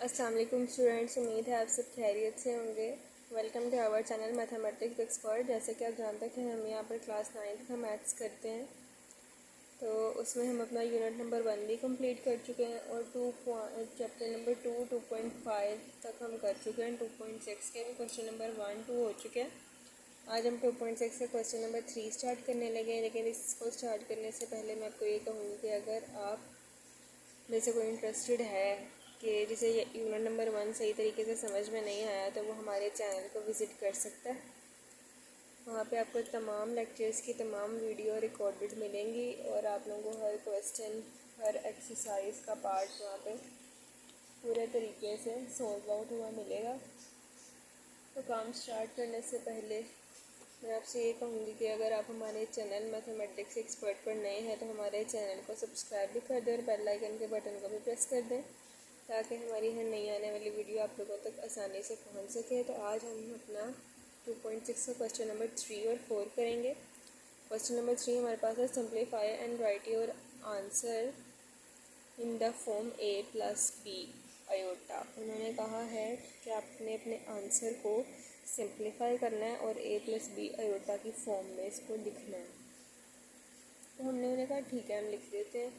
अस्सलाम वालेकुम स्टूडेंट्स, उम्मीद है आप सब खैरियत से होंगे। Welcome to our channel mathematics expert. जैसे कि आप जानते हैं कि हम यहाँ पर क्लास 9 का मैथ्स करते हैं, तो उसमें हम अपना यूनिट नंबर 1 भी कंप्लीट कर चुके हैं और चैप्टर नंबर 2 2.5 तक हम कर चुके हैं। 2.6 के भी क्वेश्चन नंबर 1 2 हो चुके हैं। आज हम 2.6 के क्वेश्चन नंबर 3 स्टार्ट करने लगे हैं, लेकिन इसको स्टार्ट करने से पहले मैं आपको ये कहूँगी कि अगर आप में से कोई इंटरेस्टेड है कि जिसे यूनिट नंबर 1 सही तरीके से समझ में नहीं आया, तो वो हमारे चैनल को विज़िट कर सकता है। वहाँ पे आपको तमाम लेक्चर्स की तमाम वीडियो रिकॉर्डेड मिलेंगी और आप लोगों को हर क्वेश्चन हर एक्सरसाइज का पार्ट वहाँ पे पूरे तरीके से सॉल्व आउट हुआ मिलेगा। तो काम स्टार्ट करने से पहले मैं आपसे ये कहूँगी कि अगर आप हमारे चैनल मैथमेटिक्स एक्सपर्ट पर नए हैं तो हमारे चैनल को सब्सक्राइब भी कर दें और बेल आइकन के बटन को भी प्रेस कर दें, ताकि हमारी हर नई आने वाली वीडियो आप लोगों तक आसानी से पहुंच सके। तो आज हम अपना 2.6 का क्वेश्चन नंबर 3 और 4 करेंगे। क्वेश्चन नंबर 3 हमारे पास है, simplify and write your answer in the form a plus B iota. उन्होंने कहा है कि आपने अपने आंसर को सिंप्लीफाई करना है और a प्लस बी आयोटा की फॉर्म में इसको लिखना है। तो हमने उन्हें कहा ठीक है, हम लिख देते हैं।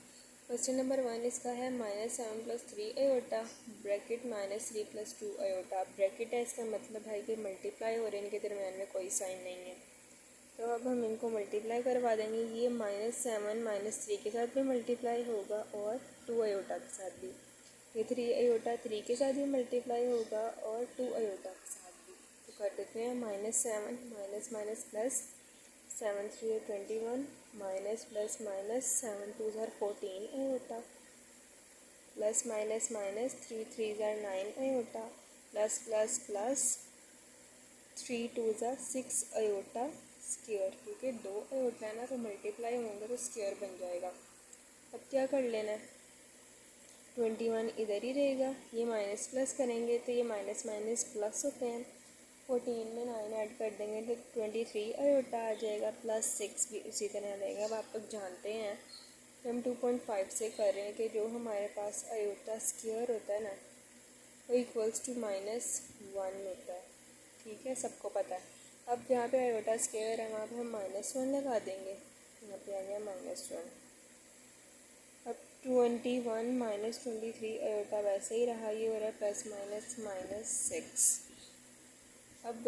क्वेश्चन नंबर 1 इसका है -7 + 3 आयोटा ब्रैकेट -3 + 2 आयोटा। ब्रैकेट है, इसका मतलब है कि मल्टीप्लाई और इनके दरम्यान में कोई साइन नहीं है, तो अब हम इनको मल्टीप्लाई करवा देंगे। ये -7 -3 के साथ भी मल्टीप्लाई होगा और 2 आयोटा के साथ भी। ये 3 आयोटा 3 के साथ भी मल्टीप्लाई होगा और 2 आयोटा के साथ भी। तो कर देते हैं -7 minus minus plus 7 3 21 minus plus minus 7 2 14 iota plus minus minus 3 3 9 iota plus plus plus 3 2 6 iota square, क्योंकि 2 आयोटा है ना, तो मल्टीप्लाई होंगे तो स्क्वायर बन जाएगा। अब क्या कर लेना है, 21 इधर ही रहेगा, ये माइनस प्लस करेंगे तो ये माइनस माइनस प्लस होते हैं। 14 में 9 ऐड कर देंगे तो 23 आयोटा आ जाएगा, प्लस 6 भी उसी तरह रहेगा। अब आप लोग जानते हैं कि हम 2.5 से कर रहे हैं कि जो हमारे पास आयोटा स्क्वायर होता है ना, वो इक्वल्स टू -1 होता है। ठीक है, सबको पता है। अब जहाँ पे आयोटा स्क्वायर है वहाँ पे हम -1 लगा देंगे, यहाँ पे आ गया -1। अब 21 - 23 आयोटा वैसे ही रहा, ये हो रहा है प्लस माइनस -6। अब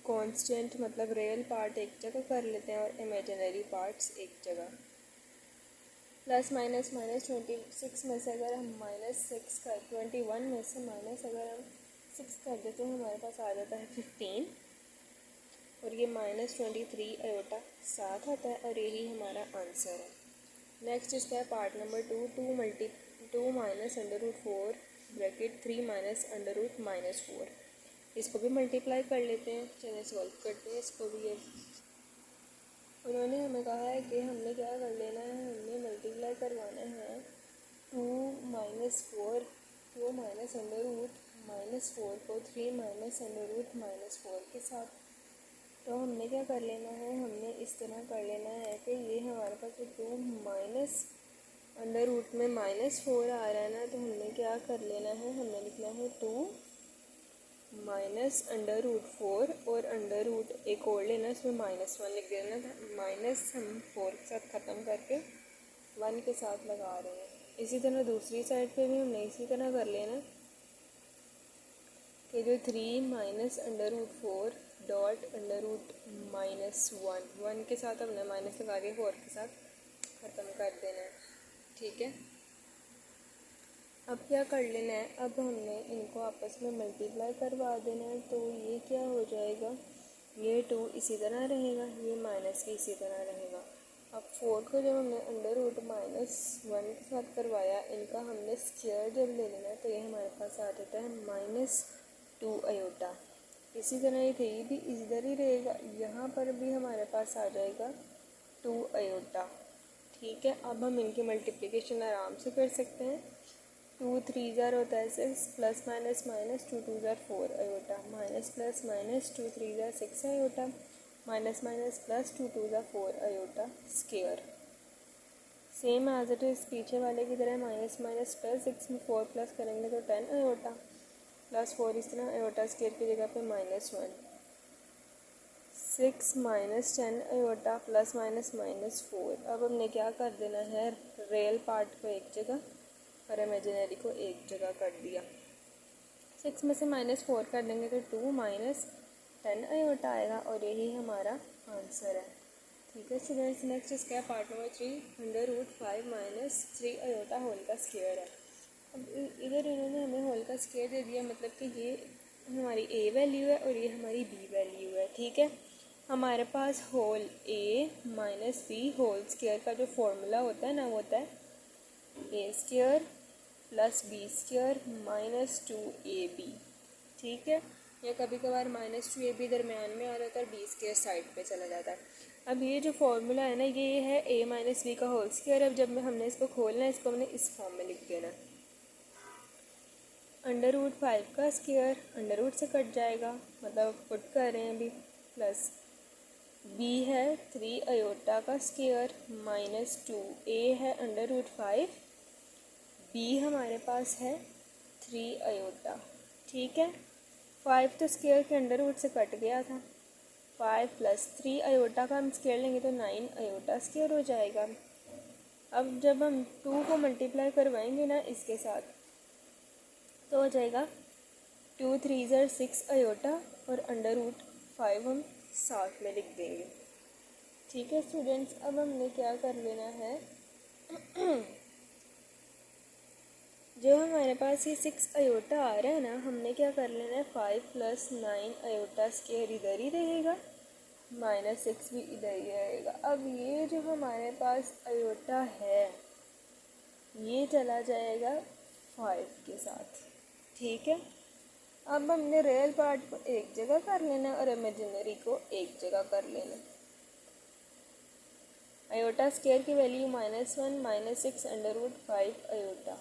कांस्टेंट मतलब रियल पार्ट एक जगह कर लेते हैं और इमेजिनरी पार्ट्स एक जगह। प्लस माइनस -26 में से अगर हम -6 कर 21 में से माइनस अगर हम 6 कर देते हैं हमारे पास आ जाता है 15, और ये -23 आयोटा साथ आता है और यही हमारा आंसर है। नेक्स्ट इसका है part number 2 minus √4 bracket 3 minus √-4। इसको भी मल्टीप्लाई कर लेते हैं, चलिए सॉल्व करते हैं इसको भी। अब उन्होंने हमें कहा है कि हमने क्या कर लेना है, हमने मल्टीप्लाई करवाना है 2 माइनस √4 को 3 माइनस √-4 के साथ। तो हमने क्या कर लेना है, हमने इस तरह कर लेना है कि ये हमारे पास 2 माइनस अंडर रूट में -4 आ रहा है ना, तो हमने क्या कर लेना है, हमने लिखना है 2 माइनस √4 और अंडर रूट एक और लेना, इसमें -1 लिख देना था। माइनस हम 4 के साथ ख़त्म करके 1 के साथ लगा रहे हैं। इसी तरह दूसरी साइड पे भी हमने इसी तरह कर लेना कि जो 3 माइनस √4 डॉट √-1 के साथ हमने माइनस लगा के 4 के साथ ख़त्म कर देना है। ठीक है, अब क्या कर लेना है, अब हमने इनको आपस में मल्टीप्लाई करवा देना है। तो ये क्या हो जाएगा, ये 2 इसी तरह रहेगा, ये माइनस भी इसी तरह रहेगा। अब 4 को जब हमने √-1 के साथ करवाया, इनका हमने स्क्वायर जब ले लेना है तो ये हमारे पास आ जाता है -2 आयोटा। इसी तरह ये 3 भी इधर ही रहेगा, यहाँ पर भी हमारे पास आ जाएगा 2 आयोटा। ठीक है, अब हम इनकी मल्टीप्लिकेशन आराम से कर सकते हैं। 2 3 होता है 6, plus minus minus 2 2 4 iota, minus plus minus 2 3 6 iota, minus minus plus 2 2 4 iota square. Same as it is पीछे वाले की तरह माइनस माइनस प्लस, 6 में 4 प्लस करेंगे तो 10 आयोटा प्लस 4 इस तरह आयोटा स्क्वायर की जगह पे -1, 6 माइनस 10 आयोटा प्लस माइनस -4। अब हमने क्या कर देना है, रियल पार्ट को एक जगह और इमेजिनरी को एक जगह कर दिया। 6 में से -4 कर देंगे तो 2 माइनस 10 आयोटा आएगा और यही हमारा आंसर है। ठीक है स्टूडेंट्स, नेक्स्ट इसका है part number 3, √5 minus 3 iota whole का स्क्वायर है। अब इधर इन्होंने हमें होल का स्क्वायर दे दिया, मतलब कि ये हमारी ए वैल्यू है और ये हमारी बी वैल्यू है। ठीक है, हमारे पास whole A minus B whole square का जो फॉर्मूला होता है ना, वो होता है A square plus B square minus 2ab। ठीक है, या कभी कभार -2ab दरम्यान में आ जाता है और बी स्क्वायर साइड पे चला जाता है। अब ये जो फॉर्मूला है ना, ये है a माइनस बी का होल स्क्वायर। अब जब हमने इसको खोलना है, इसको हमने इस फॉर्म में लिख देना, √5 का स्क्वायर अंडर रूट से कट जाएगा, मतलब पुट कर रहे हैं अभी, प्लस b है 3 आयोटा का स्क्वायर माइनस 2a है √5, b हमारे पास है 3 आयोटा। ठीक है, 5 तो स्क्वायर के अंडर रूट से कट गया था, 5 प्लस 3 आयोटा का हम स्क्वायर लेंगे तो 9 आयोटा स्क्वायर हो जाएगा। अब जब हम 2 को मल्टीप्लाई करवाएंगे ना इसके साथ, तो हो जाएगा 2 3 ज़र 6 आयोटा और √5 हम साथ में लिख देंगे। ठीक है स्टूडेंट्स, अब हमने क्या कर लेना है जो हमारे पास ये 6 आयोटा आ रहा है ना, हमने क्या कर लेना है, 5 प्लस 9 आयोटा स्क्वायर इधर ही रहेगा, -6 भी इधर ही रहेगा। अब ये जो हमारे पास आयोटा है ये चला जाएगा 5 के साथ। ठीक है, अब हमने रियल पार्ट को एक जगह कर लेना और इमेजिनरी को एक जगह कर लेना। आयोटा स्क्वायर की value -1 -6 √5 iota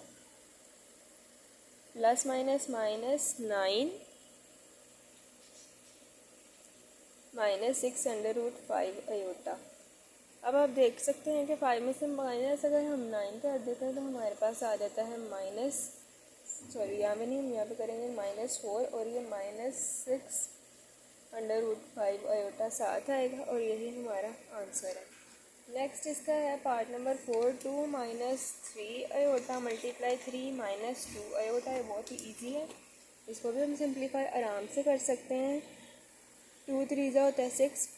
plus minus -9 -6 √5 iota. अब आप देख सकते हैं कि 5 में से माइनस अगर हम 9 कर देते हैं तो हमारे पास आ जाता है यहाँ पे नहीं, हम यहाँ पे करेंगे -4 और ये -6 √5 आयोटा साथ आएगा और यही हमारा आंसर है। नेक्स्ट इसका है part number 4, 2 minus 3 iota multiply 3 minus 2 iota. ये बहुत ही ईजी है, इसको भी हम सिंप्लीफाई आराम से कर सकते हैं। 2 3 होता है 6,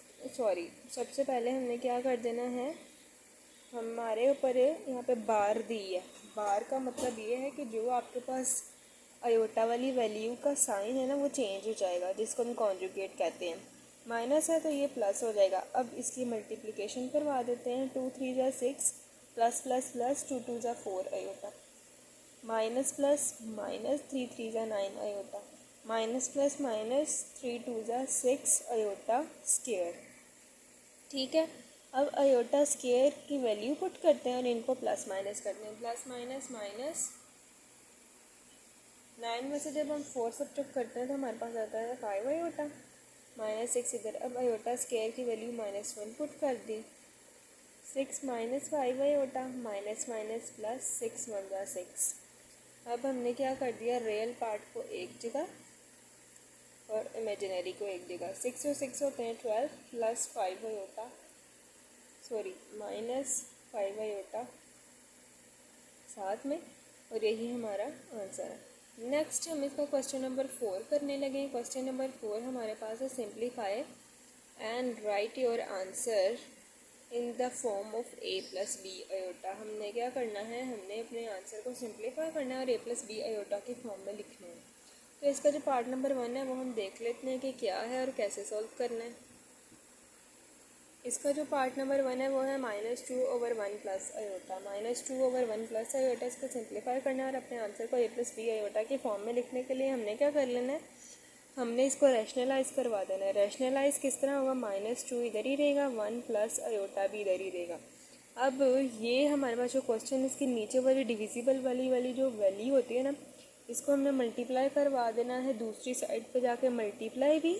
सबसे पहले हमने क्या कर देना है, हमारे ऊपर यहाँ पे बार दी है। बार का मतलब ये है कि जो आपके पास आयोटा वाली वैल्यू का साइन है ना, वो चेंज हो जाएगा, जिसको हम कॉन्जुगेट कहते हैं। माइनस है तो ये प्लस हो जाएगा। अब इसकी मल्टीप्लिकेशन करवा देते हैं, 2 3 ज़ा 6 प्लस प्लस प्लस 2 2 ज़ा 4 आयोटा माइनस प्लस माइनस 3 3 ज़ा 9 आयोटा माइनस प्लस माइनस 3 2 ज़ा 6 आयोटा स्क्वायर। ठीक है, अब आयोटा स्क्वायर की वैल्यू पुट करते हैं और इनको प्लस माइनस करते हैं। प्लस माइनस माइनस 9 में से जब हम 4 सब्ट्रैक्ट करते हैं तो हमारे पास आता है 5 आयोटा -6 इधर। अब आयोटा स्क्वायर की वैल्यू -1 पुट कर दी, 6 minus 5 iota minus minus plus 6 1 ज़ा 6। अब हमने क्या कर दिया, रियल पार्ट को एक जगह और इमेजिनरी को एक जगह। 6 और 6 होते हैं 12 प्लस 5 आयोटा -5 आयोटा साथ में, और यही हमारा आंसर है। नेक्स्ट हम इसका क्वेश्चन नंबर 4 करने लगे। क्वेश्चन नंबर 4 हमारे पास है, simplify and write your answer in the form of a plus B iota. हमने क्या करना है, हमने अपने आंसर को सिंप्लीफाई करना है और a प्लस बी आयोटा के फॉर्म में लिखना है। तो इसका जो पार्ट नंबर 1 है वो हम देख लेते हैं कि क्या है और कैसे सॉल्व करना है। इसका जो पार्ट नंबर 1 है वो है -2/1 प्लस आयोटा। -2/1 प्लस आयोटा, इसको सिंप्लीफाई करना है और अपने आंसर को a प्लस बी आयोटा के फॉर्म में लिखने के लिए हमने क्या कर लेना है, हमने इसको रैशनलाइज करवा देना है। रैशनलाइज किस तरह होगा, -2 इधर ही रहेगा, 1 प्लस आयोटा भी इधर ही रहेगा। अब ये हमारे पास जो क्वेश्चन, इसके नीचे वाली डिविजिबल वाली जो वैल्यू होती है ना, इसको हमने मल्टीप्लाई करवा देना है दूसरी साइड पे जाके, मल्टीप्लाई भी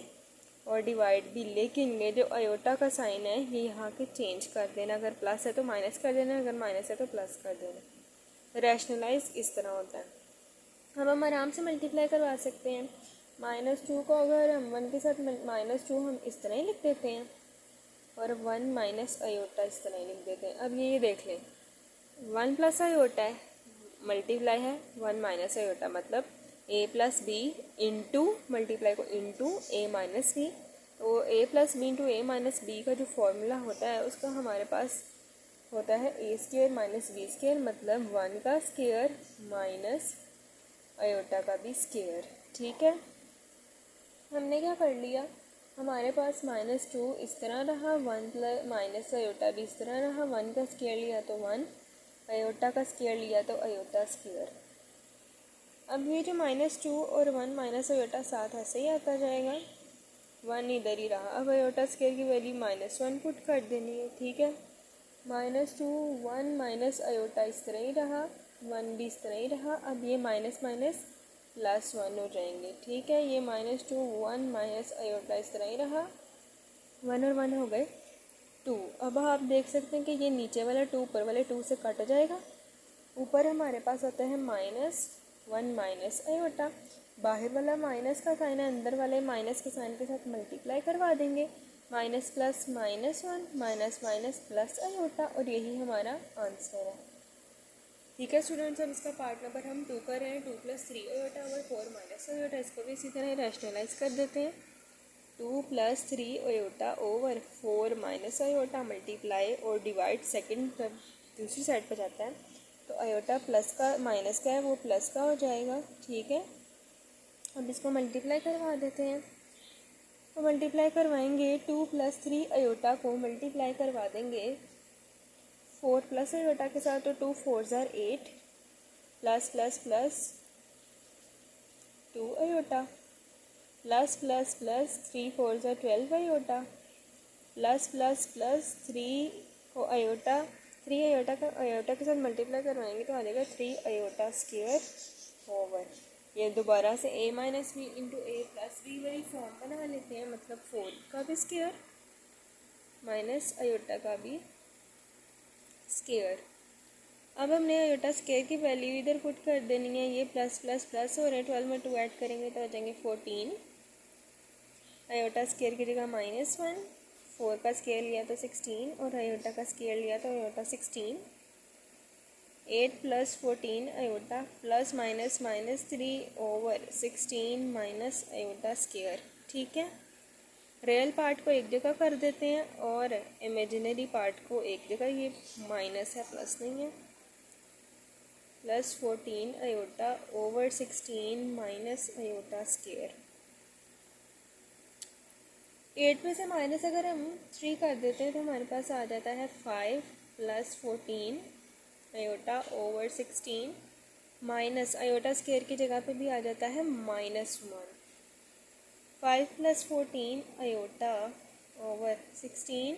और डिवाइड भी, लेकिन ये जो अयोटा का साइन है ये यहाँ के चेंज कर देना, अगर प्लस है तो माइनस कर देना, अगर माइनस है तो प्लस कर देना। रैशनलाइज इस तरह होता है। अब हम आराम से मल्टीप्लाई करवा सकते हैं। -2 को अगर हम 1 के साथ -2 हम इस तरह ही लिख देते हैं और 1 माइनस अयोटा इस तरह ही लिख देते हैं। अब ये देख लें, 1 प्लस अयोटा है, मल्टीप्लाई है 1 माइनस अयोटा, मतलब a plus B into, multiply को इंटू a माइनस बी। तो a plus B into a minus B का जो फॉर्मूला होता है उसका हमारे पास होता है a square minus B square, मतलब 1 का स्क्वेयर माइनस अयोटा का भी स्क्वेयर। ठीक है, हमने क्या कर लिया, हमारे पास -2 इस तरह रहा, 1 प्लस माइनस अयोटा भी इस तरह रहा, 1 का स्क्वेयर लिया तो 1, अयोटा का स्क्वेयर लिया तो अयोटा स्क्वेयर। अब ये जो -2 और 1 माइनस अयोटा साथ ऐसे ही आता जाएगा, 1 इधर ही रहा। अब अयोटा स्क्वेयर की वैल्यू -1 पुट कर देनी है। ठीक है, -2 1 माइनस अयोटा इस तरह ही रहा, 1 भी इस तरह ही रहा। अब ये माइनस माइनस +1 हो जाएंगे। ठीक है, ये -2 1 माइनस अयोटा इस तरह ही रहा, 1 और 1 हो गए 2। अब आप देख सकते हैं कि ये नीचे वाला 2 ऊपर वाले 2 से कट जाएगा। ऊपर हमारे पास होता है -1 माइनस अयोटा, बाहर वाला माइनस का साइन है, अंदर वाले माइनस के साइन के साथ मल्टीप्लाई करवा देंगे, minus plus -1 minus minus plus iota, और यही हमारा आंसर है। ठीक है स्टूडेंट्स, अब इसका पार्ट नंबर हम 2 कर रहे हैं, 2 + 3 अयोटा ओवर 4 माइनस अयोटा। इसको भी इसी तरह रैशनलाइज कर देते हैं। 2 + 3 अयोटा ओवर 4 माइनस अयोटा, मल्टीप्लाई और डिवाइड सेकंड दूसरी साइड पर जाता है, तो अयोटा प्लस का माइनस का है वो प्लस का हो जाएगा। ठीक है, अब इसको मल्टीप्लाई करवा देते हैं। तो मल्टीप्लाई करवाएंगे, 2 + 3 अयोटा को मल्टीप्लाई करवा देंगे 4 प्लस अयोटा के साथ, तो 2 4 ज़ार 8 plus plus plus 2 iota plus plus plus 3 4 ज़ार 12 iota plus plus plus 3 iota 3 iota का अयोटा के साथ मल्टीप्लाई करवाएंगे तो आ जाएगा 3 अयोटा स्क्वायर ओवर, ये दोबारा से a minus B into A plus B वाली फॉर्म बना लेते हैं, मतलब 4 का भी स्क्वायर माइनस अयोटा का भी स्क्वायर। अब हमने अयोटा स्क्वायर की वैल्यू इधर पुट कर देनी है, ये प्लस प्लस प्लस हो रहे हैं, 12 में 2 ऐड करेंगे तो आ जाएंगे 14। अयोटा स्क्वायर की जगह -1, 4 का स्क्वायर लिया तो 16 और अयोटा का स्क्वायर लिया तो अयोटा 16, 8 + 14 अयोटा plus minus -3 over 16 minus iota square. ठीक है, रियल पार्ट को एक जगह कर देते हैं और इमेजिनरी पार्ट को एक जगह, ये माइनस है प्लस नहीं है, plus 14 iota over 16 minus iota square. 8 में से माइनस अगर हम 3 कर देते हैं तो हमारे पास आ जाता है 5 + 14 iota over 16 minus iota square की जगह पे भी आ जाता है -1, 5 + 14 iota over 16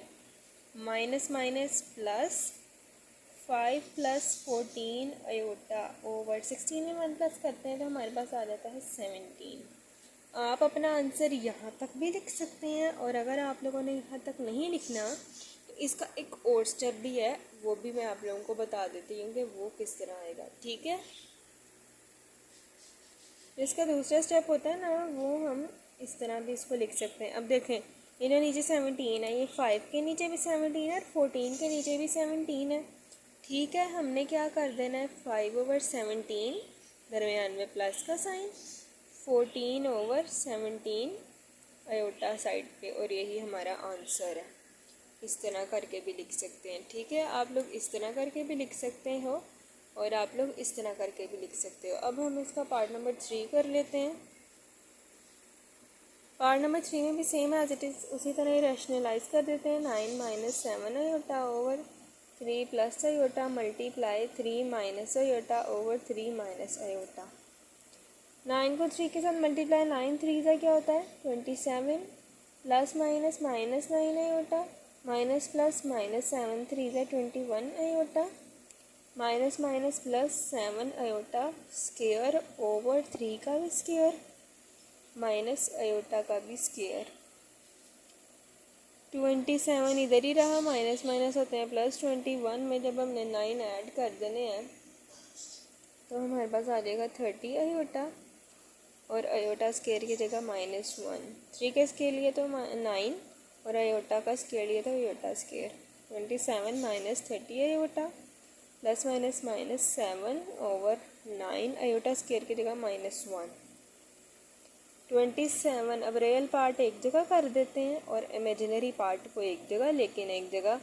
minus minus plus 5 + 14 iota over 16 में 1 प्लस करते हैं तो हमारे पास आ जाता है 17। आप अपना आंसर यहाँ तक भी लिख सकते हैं, और अगर आप लोगों ने यहाँ तक नहीं लिखना तो इसका एक और स्टेप भी है, वो भी मैं आप लोगों को बता देती हूँ कि वो किस तरह आएगा। ठीक है, इसका दूसरा स्टेप होता है ना, वो हम इस तरह भी इसको लिख सकते हैं। अब देखें, इन्हें नीचे 17 है, ये 5 के नीचे भी 17 है और 14 के नीचे भी 17 है। ठीक है, हमने क्या कर देना है, 5 ओवर 17 दरमियान में प्लस का साइन, 14 ओवर 17 अयोटा साइड पे, और यही हमारा आंसर है। इस तरह करके भी लिख सकते हैं। ठीक है, आप लोग इस तरह करके भी लिख सकते हो और आप लोग इस तरह करके भी लिख सकते हो। अब हम इसका पार्ट नंबर 3 कर लेते हैं। पार्ट नंबर 3 में भी सेम एज इट इज़ उसी तरह ही रैशनलाइज कर देते हैं। 9 - 7 iota over 3 plus iota multiply 3 minus iota over 3 minus iota. 9 को 3 के साथ मल्टीप्लाई, 9 3 का क्या होता है 27, plus minus -9 iota minus plus -7 3 का 21 iota minus minus plus 7 iota square over 3 का भी स्क्वायर माइनस अयोटा का भी स्क्वायर। 27 इधर ही रहा, माइनस माइनस होते हैं प्लस। 21 में जब हमने 9 ऐड कर देने हैं तो हमारे पास आ जाएगा 30 अयोटा, और अयोटा स्केयर की जगह -1। 3 के स्केयर लिए तो 9, और अयोटा का स्केयर लिए तो iota square. 27 minus 30 iota, plus minus -7/9, iota square की जगह -1। 27 अब रियल पार्ट एक जगह कर देते हैं और इमेजिनरी पार्ट को एक जगह, लेकिन एक जगह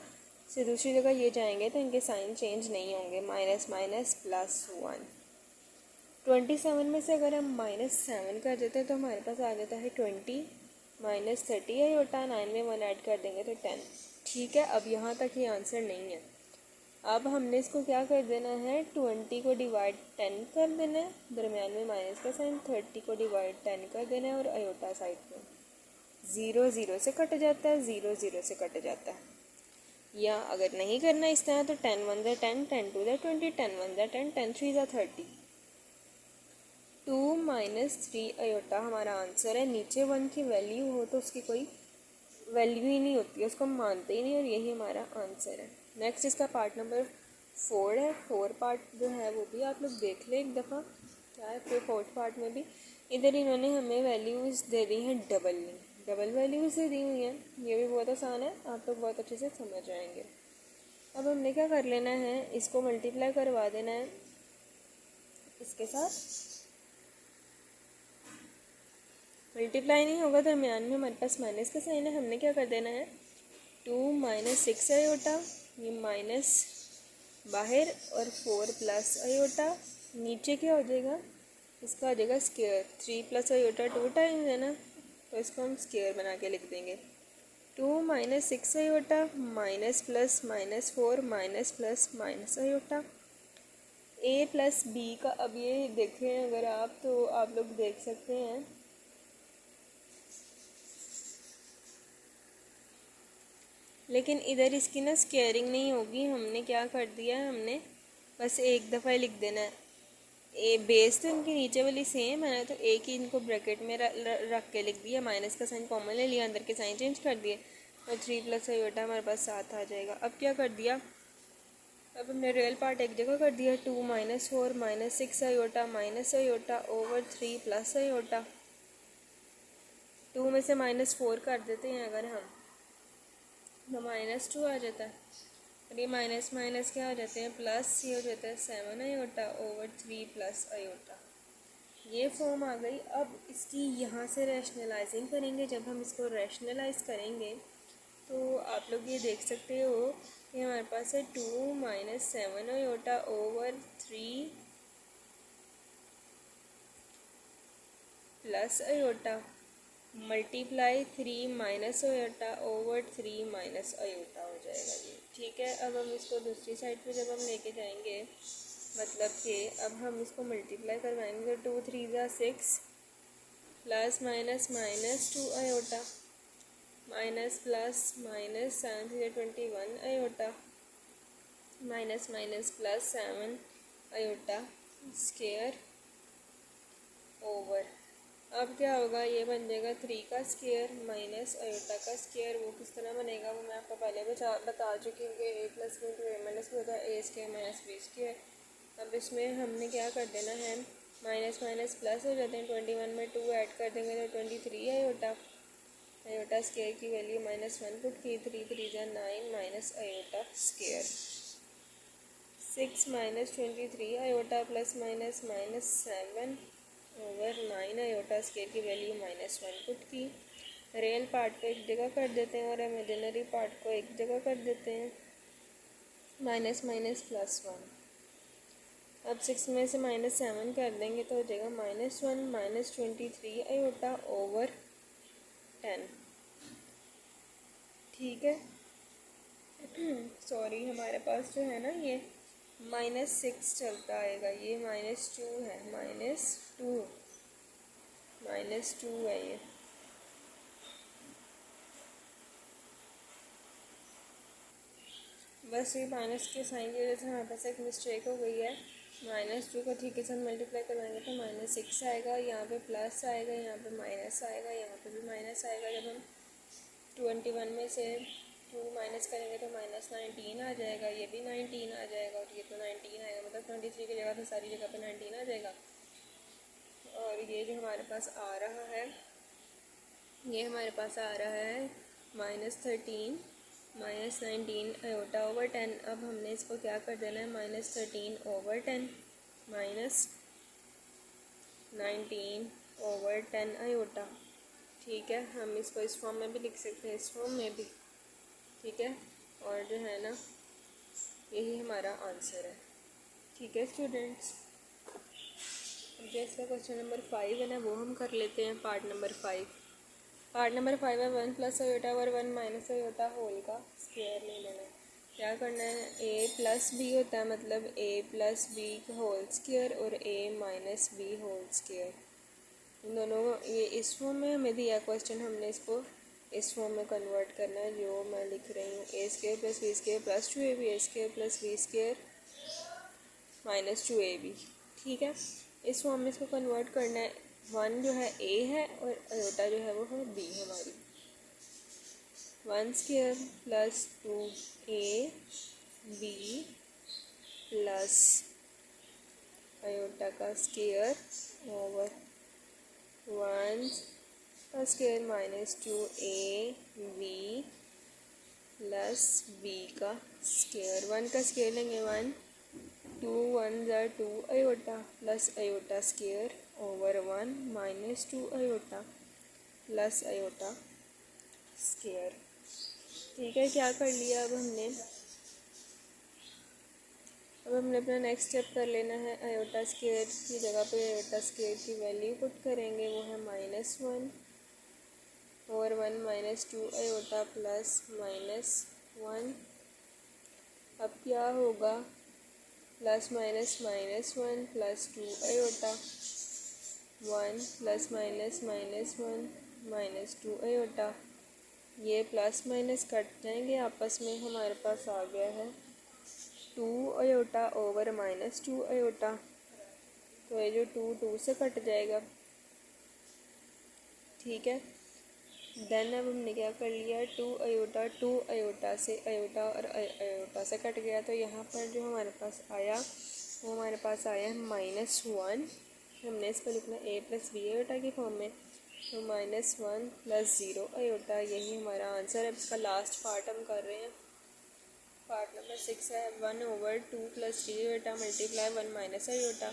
से दूसरी जगह ये जाएंगे तो इनके साइन चेंज नहीं होंगे, माइनस माइनस +1। 27 में से अगर हम -7 कर देते हैं तो हमारे पास आ जाता है 20 माइनस 30 अयोटा, 9 में 1 ऐड कर देंगे तो 10। ठीक है, अब यहाँ तक ये आंसर नहीं है। अब हमने इसको क्या कर देना है, 20 को डिवाइड 10 कर देना है, दरमियान में माइनस का साइन, 30 को डिवाइड 10 कर देना है, और अयोटा साइड में 0 0 से कट जाता है, 0 0 से कट जाता है। या अगर नहीं करना इस तरह तो 10 1 ज़ा 10, 10 2 ज़ा 20, 10 1 ज़ा 10, 10 3 ज़ा 30। 2 माइनस 3 अयोटा हमारा आंसर है। नीचे 1 की वैल्यू हो तो उसकी कोई वैल्यू ही नहीं होती है, उसको हम मानते ही नहीं, और यही हमारा आंसर है। नेक्स्ट इसका पार्ट नंबर 4 है। 4 पार्ट जो है वो भी आप लोग देख लें एक दफ़ा, क्या है फिर 4th पार्ट में भी इधर इन्होंने हमें वैल्यूज़ दे दी हैं डबल वैल्यूज़ दे दी हुई हैं। ये भी बहुत आसान है, आप लोग बहुत अच्छे से समझ जाएंगे। अब हमने क्या कर लेना है, इसको मल्टीप्लाई करवा देना है इसके साथ। मल्टीप्लाई नहीं होगा, दरमियान में हमारे पास माइनस का साइन है। हमने क्या कर देना है, 2 माइनस 6 अयोटा, ये माइनस बाहर, और 4 प्लस अयोटा। नीचे क्या हो जाएगा, इसका हो जाएगा स्क्वायर। 3 प्लस अयोटा 2 टाइम्स है ना, तो इसको हम स्क्वायर बना के लिख देंगे। 2 minus 6 iota, minus plus -4 minus plus minus iota. A plus B का अब ये देखें अगर आप, तो आप लोग देख सकते हैं लेकिन इधर इसकी ना स्केयरिंग नहीं होगी। हमने क्या कर दिया, हमने बस एक दफ़ा लिख देना है। ए बेस तो इनकी नीचे वाली सेम है ना, तो एक ही इनको ब्रैकेट में रख के लिख दिया, माइनस का साइन कॉमन ले लिया, अंदर के साइन चेंज कर दिए, और 3 प्लस अयोटा हमारे पास 7 आ जाएगा। अब क्या कर दिया, अब हमने रियल पार्ट एक जगह कर दिया। 2 minus 4 minus 6 iota minus iota over 3 plus iota. 2 में से -4 कर देते हैं अगर हम, तो -2 आ जाता है, और ये माइनस माइनस क्या हो जाते हैं प्लस, ये हो जाता है 7 अयोटा ओवर 3 प्लस अयोटा। ये फॉर्म आ गई। अब इसकी यहाँ से रैशनलाइजिंग करेंगे। जब हम इसको रैशनलाइज करेंगे तो आप लोग ये देख सकते हो कि हमारे पास है 2 minus 7 iota over 3 plus iota multiply 3 minus iota over 3 minus iota हो जाएगा ये। ठीक है, अब हम इसको दूसरी साइड पे जब हम लेके जाएंगे, मतलब कि अब हम इसको मल्टीप्लाई करवाएंगे, 2 3 ज़ा 6 plus minus -2 iota minus plus minus 7 3 ज़ा 21 iota minus minus plus 7 iota square over. अब क्या होगा, ये बन जाएगा 3 का स्केयर माइनस अयोटा का स्केयर। वो किस तरह बनेगा वो मैं आपको पहले बता चुकी हूँ कि a plus b into a minus b होता है a square minus b square. अब इसमें हमने क्या कर देना है, माइनस माइनस प्लस हो जाते हैं। 21 में 2 ऐड कर देंगे तो 23 अयोटा, अयोटा स्केयर की वैल्यू -1 पुट की, 3 3 ज़ा 9 minus iota square. 6 minus 23 iota plus minus -7 over 9 iota square की वैल्यू -1 पुट की। रियल पार्ट को एक जगह कर देते हैं और इमेजिनरी पार्ट को एक जगह कर देते हैं, माइनस माइनस +1। अब 6 में से -7 कर देंगे तो हो जाएगा -1 माइनस 23 अयोटा ओवर 10। ठीक है, सॉरी हमारे पास जो है ना ये -6 चलता आएगा, ये -2 है, -2 है ये। बस ये माइनस के साइन की वजह से हमारे पास एक मिस्टेक हो गई है। -2 को 3 के साथ मल्टीप्लाई करवाएंगे तो -6 आएगा, यहाँ पे प्लस आएगा, यहाँ पे माइनस आएगा, यहाँ पे भी माइनस आएगा। जब हम 21 में से 2 माइनस करेंगे तो -19 आ जाएगा, ये भी 19 आ जाएगा और ये तो 19 आएगा, मतलब 23 की जगह पे सारी जगह पे 19 आ जाएगा। और ये जो हमारे पास आ रहा है, ये हमारे पास आ रहा है -13 -19 आयोटा ओवर 10। अब हमने इसको क्या कर देना है, -13 ओवर 10 -19 ओवर 10 आयोटा। ठीक है, हम इसको इस फॉर्म में भी लिख सकते हैं, इस फॉर्म में भी। ठीक है, और जो है ना, यही हमारा आंसर है। ठीक है स्टूडेंट्स, अब जो इसका क्वेश्चन नंबर 5 है ना, वो हम कर लेते हैं। पार्ट नंबर 5 है 1 plus iota over 1 minus iota whole का स्क्वायर ले लेना है। क्या करना है, a प्लस बी होता है, मतलब a plus B whole square और a minus B whole square, इन दोनों को ये इस फॉर्म में हमें दिया क्वेश्चन, हमने इसको इस फॉर्म में कन्वर्ट करना है, जो मैं लिख रही हूँ। A square plus B square plus 2ab, A square plus B square minus 2ab। ठीक है, इस फॉर्म में इसको कन्वर्ट करना है। 1 जो है a है और आयोटा जो है वो है b हमारी। 1 square plus 2ab plus iota का स्क्वायर ओवर 1 का square minus 2ab plus b का स्क्वायर। 1 का स्क्वायर लेंगे 1, 2 1 ज़ा 2 iota plus iota square over 1 minus 2 iota plus iota square. ठीक है, क्या कर लिया अब हमने, अब हमने अपना नेक्स्ट स्टेप कर लेना है। आयोटा स्क्वायर की जगह पे आयोटा स्क्वायर की वैल्यू पुट करेंगे, वो है -1 ओवर 1 माइनस 2 आयोटा प्लस -1। अब क्या होगा, plus minus -1 plus 2 iota 1 plus -1 minus 2 iota. ये प्लस माइनस कट जाएंगे आपस में, हमारे पास आ गया है 2 आयोटा ओवर -2 आयोटा। तो ये जो 2 से कट जाएगा। ठीक है, देन अब हमने क्या कर लिया, 2 आयोटा से आयोटा और आयोटा से कट गया, तो यहाँ पर जो हमारे पास आया वो हमारे पास आया है -1। हमने इसको लिखना a प्लस बी आयोटा की फॉर्म में, तो -1 प्लस 0 आयोटा, यही हमारा आंसर है। इसका लास्ट पार्ट हम कर रहे हैं। पार्ट नंबर 6 है 1 over 2 plus 3 iota multiply 1 minus iota.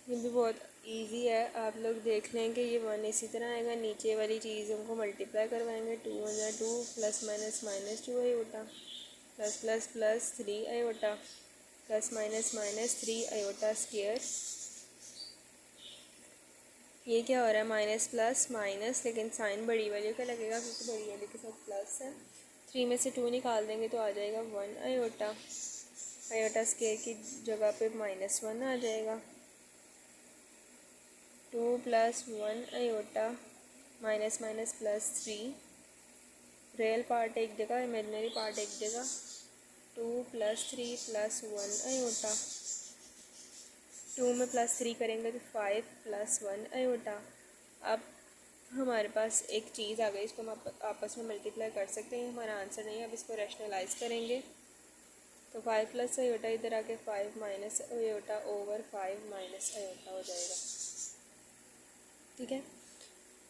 ये भी बहुत इजी है, आप लोग देख लें कि ये 1 इसी तरह आएगा, नीचे वाली चीज़ों को मल्टीप्लाई करवाएंगे। 2 1 ज़ा 2 plus minus -2 iota plus plus plus 3 iota plus minus -3 iota square. ये क्या हो रहा है, माइनस प्लस माइनस, लेकिन साइन बड़ी वाली का लगेगा क्योंकि बड़ी वाली के साथ प्लस है। 3 में से 2 निकाल देंगे तो आ जाएगा 1 आयोटा। आयोटा स्क्वायर की जगह पे -1 आ जाएगा। 2 plus 1 iota minus minus plus 3, real part एक जगह, इमेजिनरी पार्ट एक जगह। 2 प्लस 3 प्लस 1 आयोटा, 2 में प्लस 3 करेंगे तो 5 प्लस 1 आयोटा। अब हमारे पास एक चीज़ आ गई, इसको हम आपस में मल्टीप्लाई कर सकते हैं, हमारा आंसर नहीं है। अब इसको रैशनलाइज करेंगे तो 5 प्लस आयोटा इधर आके 5 minus iota over 5 minus iota हो जाएगा। ठीक है,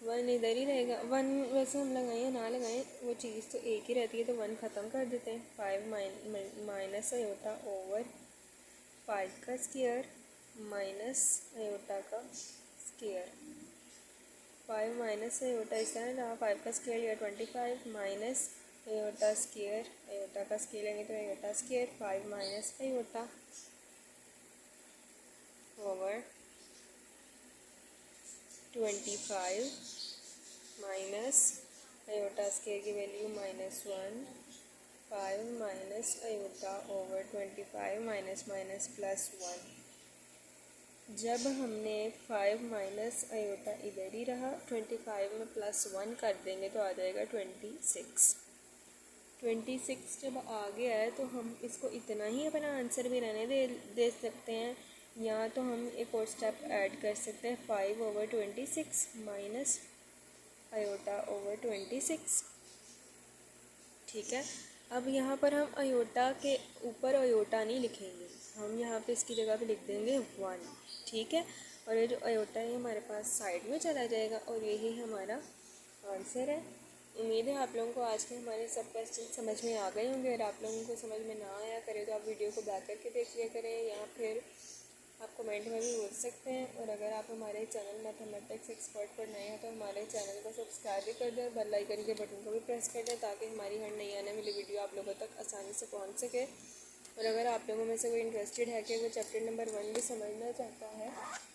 1 इधर ही रहेगा। 1 वैसे हम लगाएं या ना लगाएं, वो चीज़ तो एक ही रहती है, तो 1 ख़त्म कर देते हैं। 5 माइनस आयोटा ओवर 5 का स्क्वायर माइनस आयोटा का स्क्वायर। 5 माइनस आयोटा इस तरह रहा, 5 का स्क्वायर या 25 माइनस आयोटा स्क्वायर, आयोटा का स्क्वायर लेंगे तो iota square 5 minus iota over 25 minus iota square की value -1, 5 minus iota over 25 minus minus plus 1। जब हमने 5 माइनस आयोटा इधर ही रहा, 25 में प्लस 1 कर देंगे तो आ जाएगा 26। 26 जब आ गया है तो हम इसको इतना ही अपना आंसर भी रहने दे सकते हैं, या तो हम एक और स्टेप ऐड कर सकते हैं। 5 ओवर 26 माइनस आयोटा ओवर 26। ठीक है, अब यहाँ पर हम आयोटा के ऊपर आयोटा नहीं लिखेंगे, हम यहाँ पे इसकी जगह पे लिख देंगे 1। ठीक है, और ये जो आयोटा है हमारे पास साइड में चला जाएगा और यही हमारा आंसर है। उम्मीद है आप लोगों को आज के हमारे सब क्वेश्चन समझ में आ गए होंगे। अगर आप लोगों को समझ में ना आया करे तो आप वीडियो को बैक करके देख लिया करें या फिर आप कमेंट में भी बोल सकते हैं। और अगर आप हमारे चैनल मैथमेटिक्स एक्सपर्ट पर नए हैं तो हमारे चैनल को सब्सक्राइब भी कर दें और बेल आइकन के बटन को भी प्रेस कर दें ताकि हमारी हर नई आने वाली वीडियो आप लोगों तक आसानी से पहुंच सके। और अगर आप लोगों में से कोई इंटरेस्टेड है कि वो चैप्टर नंबर 1 भी समझना चाहता है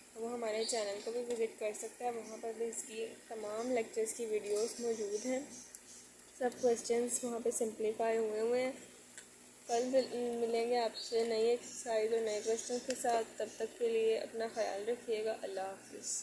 तो वो हमारे चैनल को भी विज़िट कर सकता है। वहाँ पर भी इसकी तमाम लेक्चर्स की वीडियोस मौजूद हैं। सब क्वेश्चंस वहाँ पे सिंप्लीफाई हुए हैं। कल मिलेंगे आपसे नई एक्सरसाइज और नए क्वेश्चन के साथ। तब तक के लिए अपना ख्याल रखिएगा। अल्लाह हाफिज़।